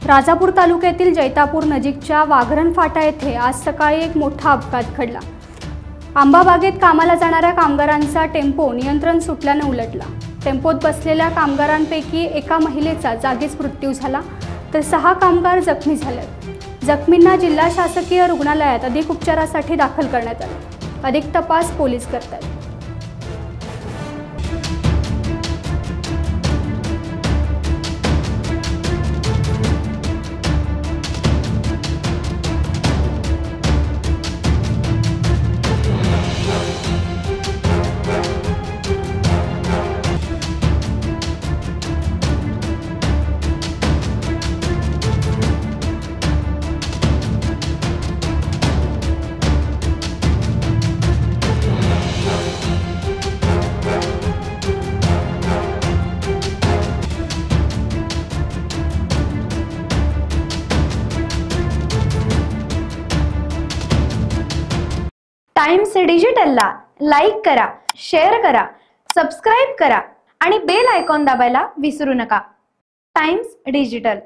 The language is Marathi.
राजापूर तालुक्यातील जैतापूर नजीकच्या वाघरण फाटा येथे आज सकाळी एक मोठा अपघात घडला। आंबाबागेत कामाला जाणाऱ्या कामगारांचा टेम्पो नियंत्रण सुटल्याने उलटला। टेम्पोत बसलेल्या कामगारांपैकी एका महिलेचा जागीच मृत्यू झाला तर 6 कामगार जखमी झाले। जखमींना जिल्हा शासकीय रुग्णालयात अधिक उपचारासाठी दाखल करण्यात आले। अधिक तपास पोलीस करतात। टाइम्स डिजिटलला लाईक करा, शेअर करा, सबस्क्राइब करा आणि बेल आयकॉन दाबायला विसरू नका। Times digital.